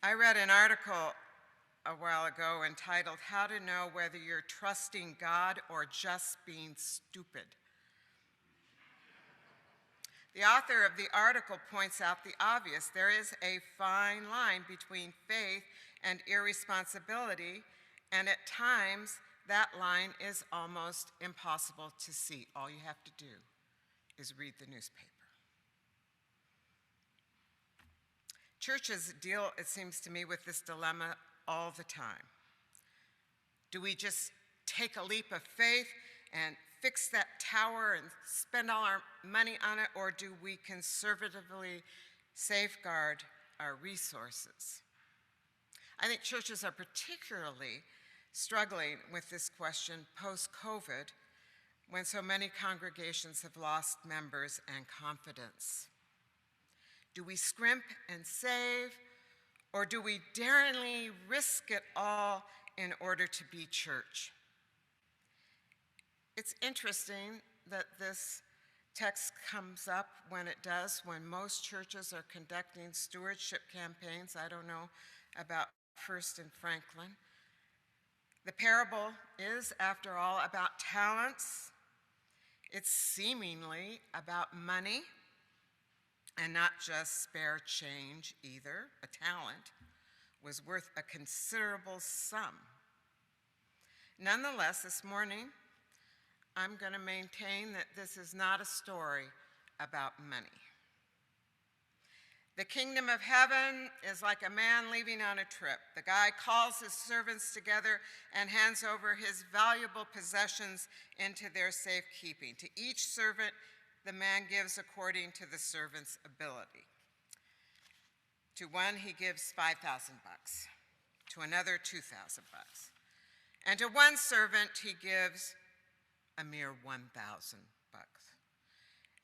I read an article a while ago entitled, "How to Know Whether You're Trusting God or Just Being Stupid." The author of the article points out the obvious. There is a fine line between faith and irresponsibility, and at times that line is almost impossible to see. All you have to do is read the newspaper. Churches deal, it seems to me, with this dilemma all the time. Do we just take a leap of faith and fix that tower and spend all our money on it, or do we conservatively safeguard our resources? I think churches are particularly struggling with this question post-COVID, when so many congregations have lost members and confidence. Do we scrimp and save, or do we daringly risk it all in order to be church? It's interesting that this text comes up when it does, when most churches are conducting stewardship campaigns. I don't know about First and Franklin. The parable is, after all, about talents. It's seemingly about money, and not just spare change either. A talent was worth a considerable sum. Nonetheless, this morning, I'm going to maintain that this is not a story about money. The kingdom of heaven is like a man leaving on a trip. The guy calls his servants together and hands over his valuable possessions into their safekeeping. To each servant, the man gives according to the servant's ability. To one, he gives $5,000. To another, $2,000. And to one servant, he gives a mere $1,000.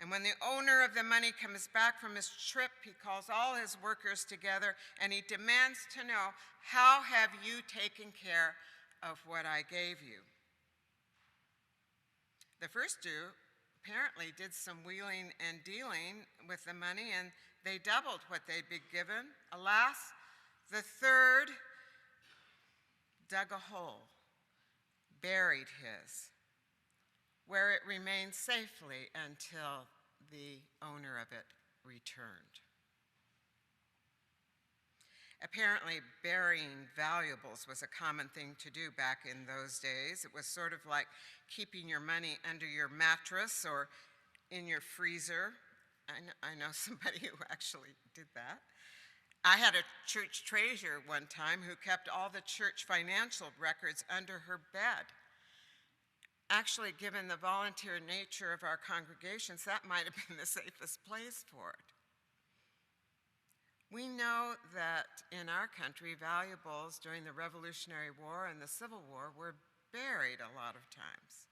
And when the owner of the money comes back from his trip, he calls all his workers together and he demands to know, "How have you taken care of what I gave you?" The first two apparently did some wheeling and dealing with the money, and they doubled what they'd been given. Alas, the third dug a hole, buried his, where it remained safely until the owner of it returned. Apparently, burying valuables was a common thing to do back in those days. It was sort of like keeping your money under your mattress or in your freezer. I know somebody who actually did that. I had a church treasurer one time who kept all the church financial records under her bed. Actually, given the volunteer nature of our congregations, that might have been the safest place for it. We know that in our country, valuables during the Revolutionary War and the Civil War were buried a lot of times.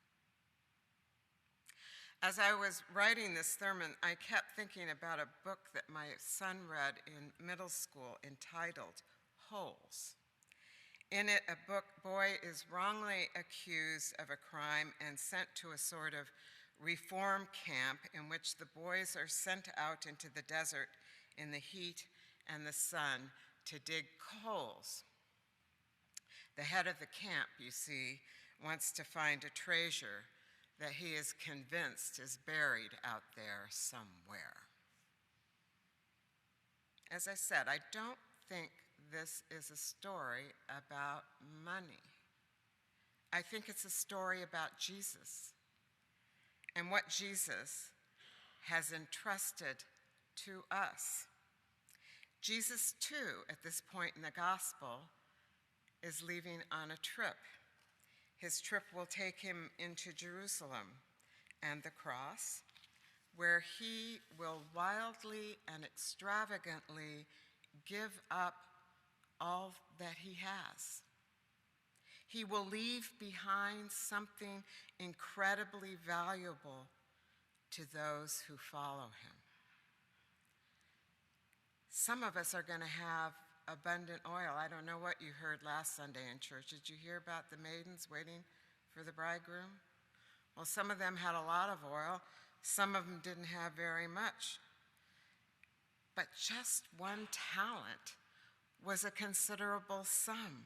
As I was writing this sermon, I kept thinking about a book that my son read in middle school entitled Holes. In it, a boy is wrongly accused of a crime and sent to a sort of reform camp in which the boys are sent out into the desert in the heat and the sun to dig holes. The head of the camp, you see, wants to find a treasure that he is convinced is buried out there somewhere. As I said, I don't think this is a story about money. I think it's a story about Jesus and what Jesus has entrusted to us. Jesus, too, at this point in the gospel, is leaving on a trip. His trip will take him into Jerusalem and the cross, where he will wildly and extravagantly give up all that he has. He will leave behind something incredibly valuable to those who follow him. Some of us are going to have abundant oil. I don't know what you heard last Sunday in church. Did you hear about the maidens waiting for the bridegroom? Well, some of them had a lot of oil. Some of them didn't have very much. But just one talent was a considerable sum.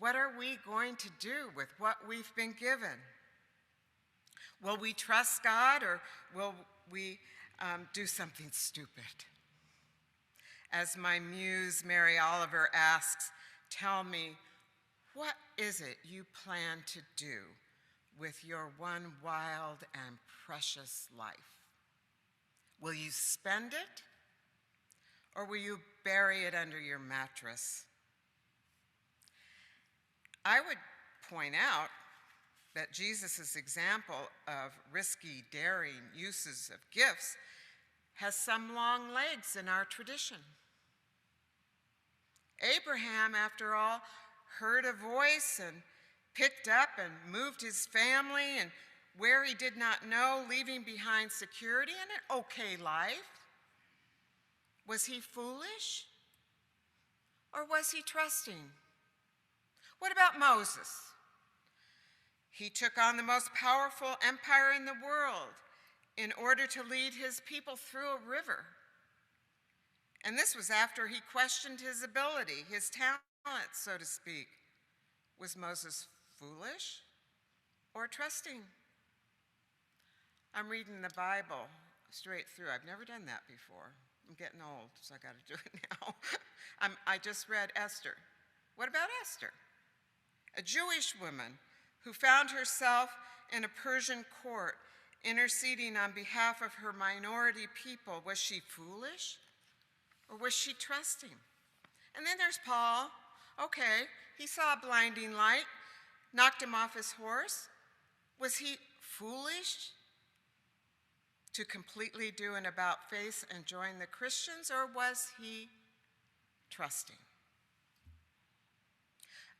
What are we going to do with what we've been given? Will we trust God, or will we do something stupid? As my muse, Mary Oliver, asks, tell me, what is it you plan to do with your one wild and precious life? Will you spend it, or will you bury it under your mattress? I would point out that Jesus' example of risky, daring uses of gifts has some long legs in our tradition. Abraham, after all, heard a voice and picked up and moved his family and where he did not know, leaving behind security and an okay life. Was he foolish, or was he trusting? What about Moses? He took on the most powerful empire in the world in order to lead his people through a river. And this was after he questioned his ability, his talent, so to speak. Was Moses foolish or trusting? I'm reading the Bible straight through. I've never done that before. I'm getting old, so I got to do it now. I just read Esther. What about Esther? A Jewish woman who found herself in a Persian court interceding on behalf of her minority people. Was she foolish, or was she trusting? And then there's Paul. Okay, he saw a blinding light, knocked him off his horse. Was he foolish to completely do an about-face and join the Christians, or was he trusting?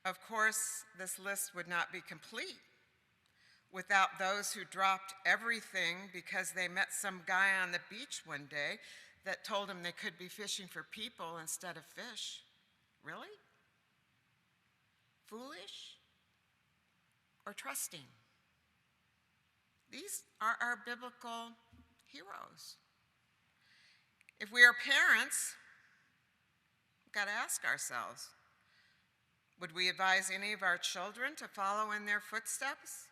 Of course, this list would not be complete without those who dropped everything because they met some guy on the beach one day that told them they could be fishing for people instead of fish. Really? Foolish or trusting? These are our biblical heroes. If we are parents, we've got to ask ourselves, would we advise any of our children to follow in their footsteps?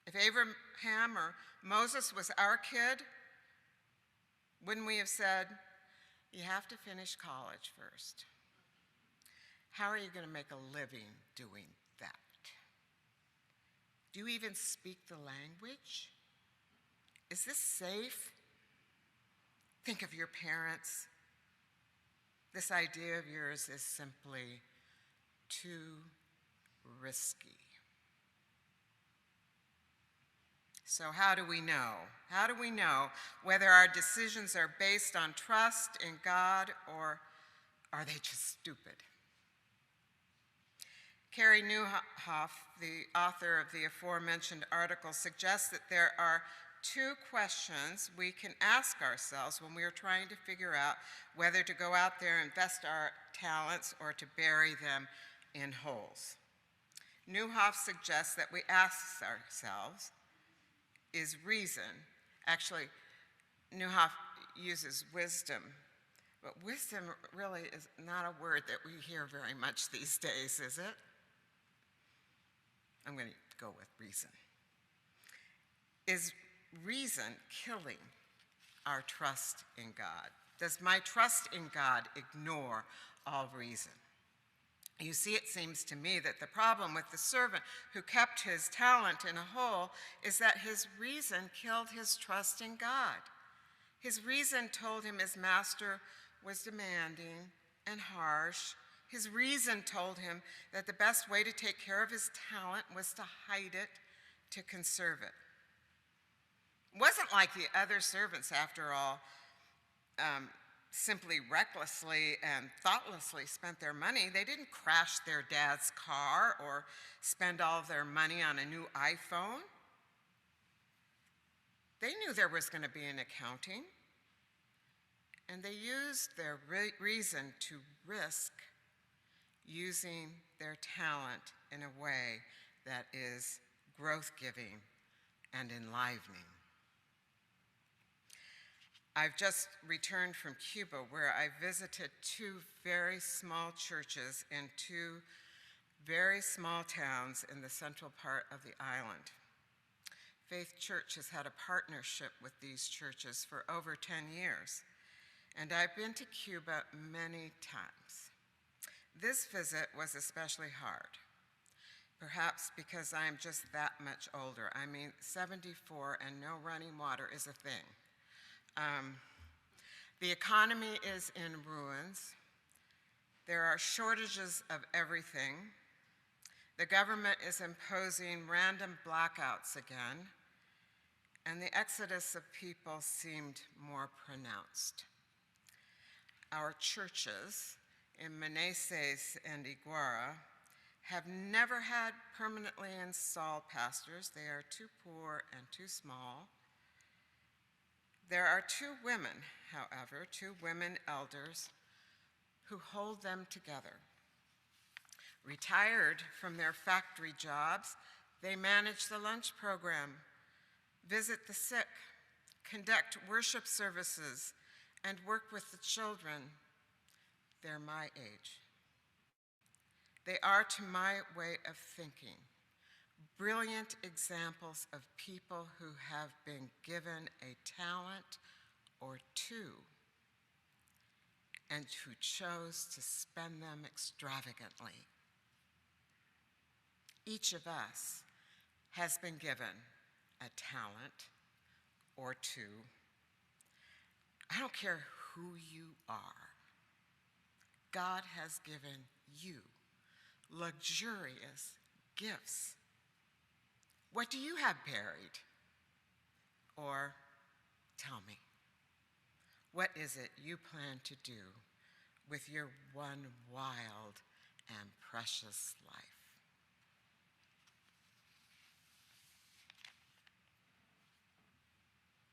If Abraham or Moses was our kid, wouldn't we have said, you have to finish college first? How are you going to make a living doing that? Do you even speak the language? Is this safe? Think of your parents. This idea of yours is simply too risky. So how do we know? How do we know whether our decisions are based on trust in God, or are they just stupid? Carrie Nieuwhof, the author of the aforementioned article, suggests that there are two questions we can ask ourselves when we are trying to figure out whether to go out there and invest our talents or to bury them in holes. Nieuwhof suggests that we ask ourselves, is reason, actually Nieuwhof uses wisdom, but wisdom really is not a word that we hear very much these days, is it? I'm going to go with reason. Is reason killing our trust in God? Does my trust in God ignore all reason? You see, it seems to me that the problem with the servant who kept his talent in a hole is that his reason killed his trust in God. His reason told him his master was demanding and harsh. His reason told him that the best way to take care of his talent was to hide it, to conserve it. It wasn't like the other servants, after all, simply recklessly and thoughtlessly spent their money. They didn't crash their dad's car or spend all of their money on a new iPhone. They knew there was going to be an accounting, and they used their reason to risk using their talent in a way that is growth-giving and enlivening. I've just returned from Cuba, where I visited two very small churches in two very small towns in the central part of the island. Faith Church has had a partnership with these churches for over 10 years, and I've been to Cuba many times. This visit was especially hard, perhaps because I'm just that much older. I mean, 74 and no running water is a thing. The economy is in ruins. There are shortages of everything. The government is imposing random blackouts again, and the exodus of people seemed more pronounced. Our churches in Meneses and Iguara have never had permanently installed pastors. They are too poor and too small. There are two women, however, two women elders who hold them together. Retired from their factory jobs, they manage the lunch program, visit the sick, conduct worship services, and work with the children. They're my age. They are, to my way of thinking, brilliant examples of people who have been given a talent or two and who chose to spend them extravagantly. Each of us has been given a talent or two. I don't care who you are. God has given you luxurious gifts. What do you have buried? Or tell me, what is it you plan to do with your one wild and precious